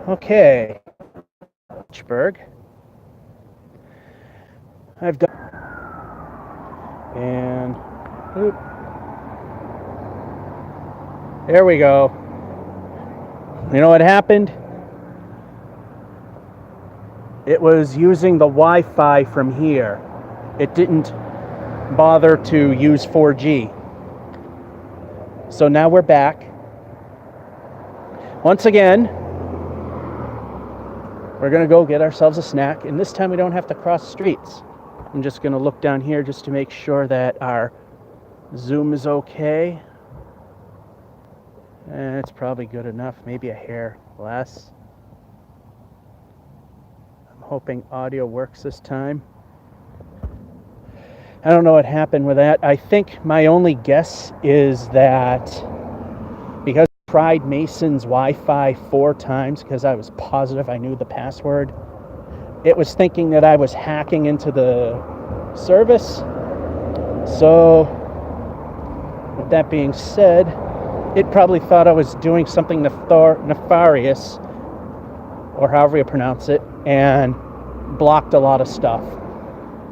Okay, Pittsburgh. I've done, and oop, there we go. You know what happened? It was using the Wi-Fi from here. It didn't bother to use 4G. So now we're back. Once again, we're gonna go get ourselves a snack, and this time we don't have to cross streets. I'm just gonna look down here just to make sure that our zoom is okay. And it's probably good enough, maybe a hair less. I'm hoping audio works this time. I don't know what happened with that. I think my only guess is that because I tried Mason's Wi-Fi 4 times because I was positive I knew the password, it was thinking that I was hacking into the service. So, with that being said, it probably thought I was doing something nefarious, or however you pronounce it, and blocked a lot of stuff.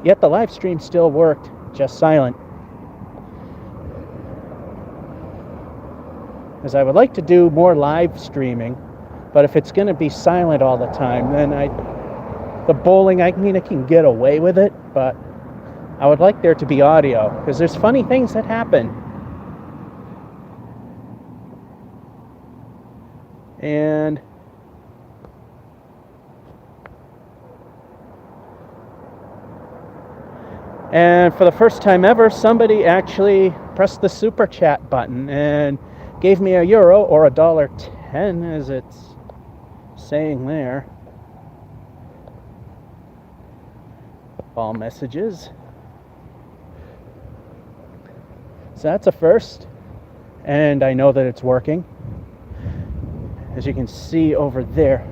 Yet the live stream still worked, just silent. As I would like to do more live streaming, but if it's going to be silent all the time, then the bowling, I mean, I can get away with it, but I would like there to be audio, because there's funny things that happen. And for the first time ever, somebody actually pressed the super chat button and gave me €1 or $1.10, as it's saying there. All messages. So that's a first, and I know that it's working. As you can see over there,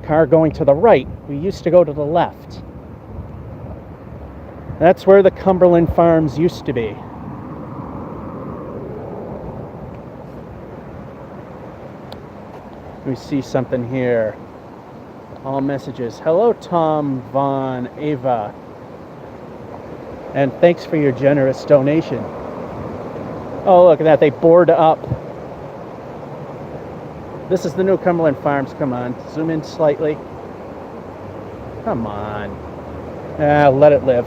car going to the right. We used to go to the left. That's where the Cumberland Farms used to be. Let me see something here. All messages. Hello, Tom Von Ava. And thanks for your generous donation. Oh, look at that. They board up. This is the new Cumberland Farms. Come on. Zoom in slightly. Come on. Let it live.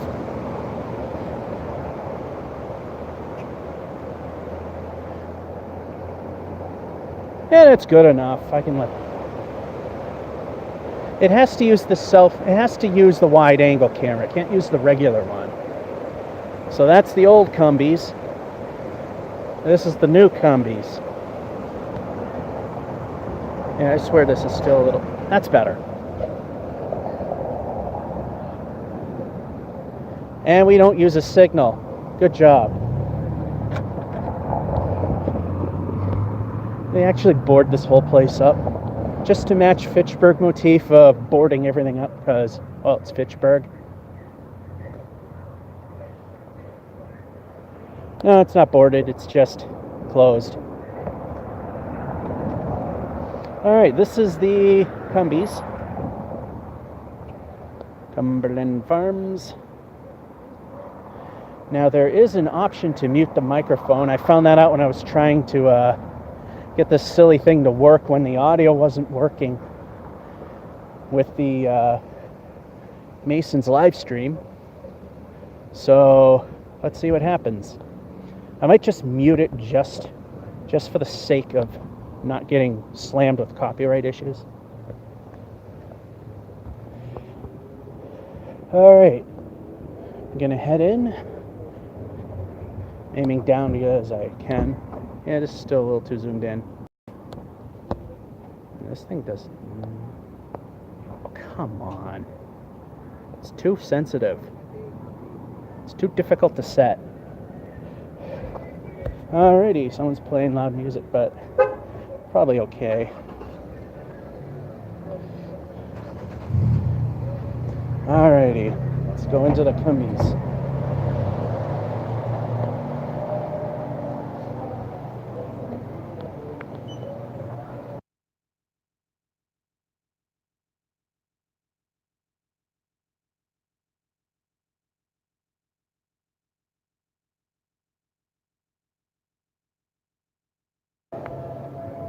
And it's good enough. I can let. It has to use the wide angle camera. It can't use the regular one. So that's the old Cumbys. This is the new Cumbys. Yeah, I swear this is still a little. That's better. And we don't use a signal. Good job. They actually board this whole place up just to match Fitchburg motif of boarding everything up because, well, it's Fitchburg. No, it's not boarded. It's just closed. All right, this is the Cumbys. Cumberland Farms. Now, there is an option to mute the microphone. I found that out when I was trying to get this silly thing to work when the audio wasn't working with the Mason's live stream. So let's see what happens. I might just mute it just for the sake of not getting slammed with copyright issues. All right, I'm gonna head in, aiming down because I can. Yeah, this is still a little too zoomed in. This thing doesn't. Oh, come on. It's too sensitive. It's too difficult to set. Alrighty, someone's playing loud music, but probably okay. Alrighty, let's go into the Cumbys.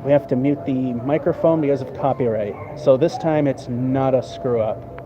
we have to mute the microphone because of copyright. So this time it's not a screw up.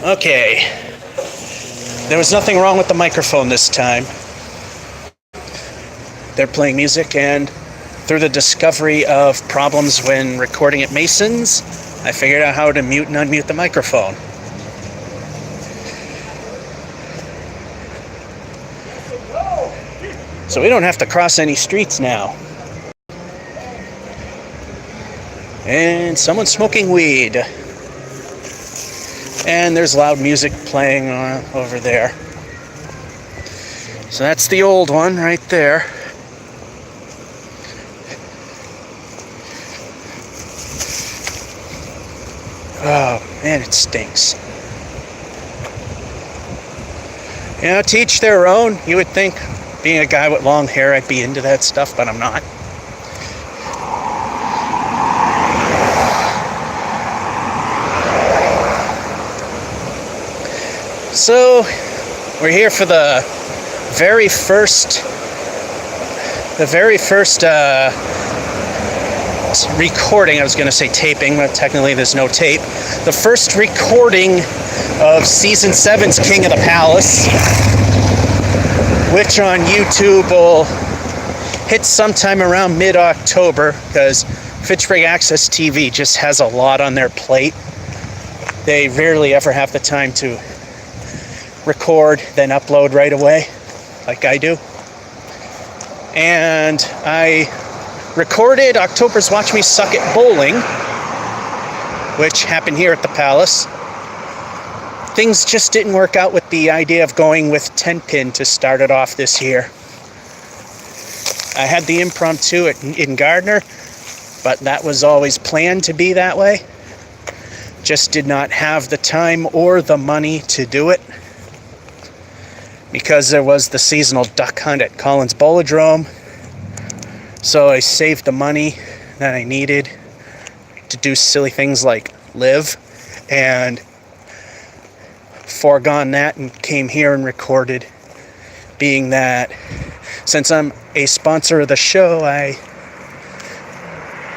Okay. There was nothing wrong with the microphone this time. They're playing music, and through the discovery of problems when recording at Mason's, I figured out how to mute and unmute the microphone. So we don't have to cross any streets now. And someone's smoking weed. And there's loud music playing over there. So that's the old one right there. Oh, man, it stinks. You know, to each their own. You would think, being a guy with long hair, I'd be into that stuff, but I'm not. So, we're here for the very first recording, I was going to say taping, but technically there's no tape. The first recording of Season 7's King of the Palace, which on YouTube will hit sometime around mid-October, because Fitchburg Access TV just has a lot on their plate. They rarely ever have the time to record, then upload right away, like I do. And I recorded October's Watch Me Suck at Bowling, which happened here at the Palace. Things just didn't work out with the idea of going with 10-pin to start it off this year. I had the impromptu in Gardner, but that was always planned to be that way. Just did not have the time or the money to do it, because there was the seasonal duck hunt at Collins Bowlodrome. So I saved the money that I needed to do silly things like live, and foregone that and came here and recorded, being that since I'm a sponsor of the show, I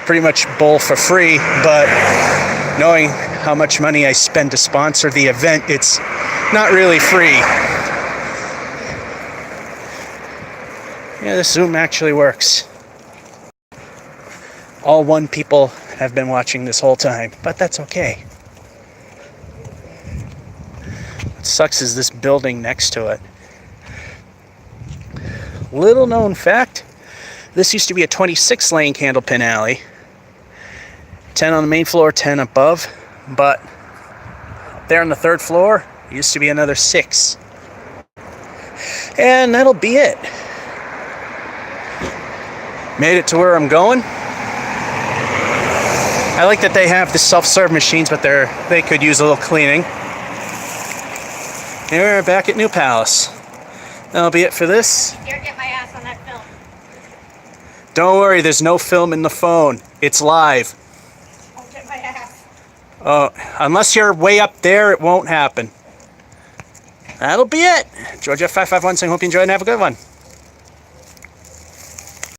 pretty much bowl for free, but knowing how much money I spend to sponsor the event, it's not really free. Yeah, this Zoom actually works. All one people have been watching this whole time, but that's okay. What sucks is this building next to it. Little known fact, this used to be a 26-lane candlepin alley. 10 on the main floor, 10 above, but there on the third floor, used to be another 6. And that'll be it. Made it to where I'm going. I like that they have the self-serve machines, but they could use a little cleaning. And we're back at New Palace. That'll be it for this. Here, get my ass on that film. Don't worry, there's no film in the phone. It's live. I'll get my ass. Unless you're way up there, it won't happen. That'll be it. Georgia 551 saying hope you enjoyed and have a good one.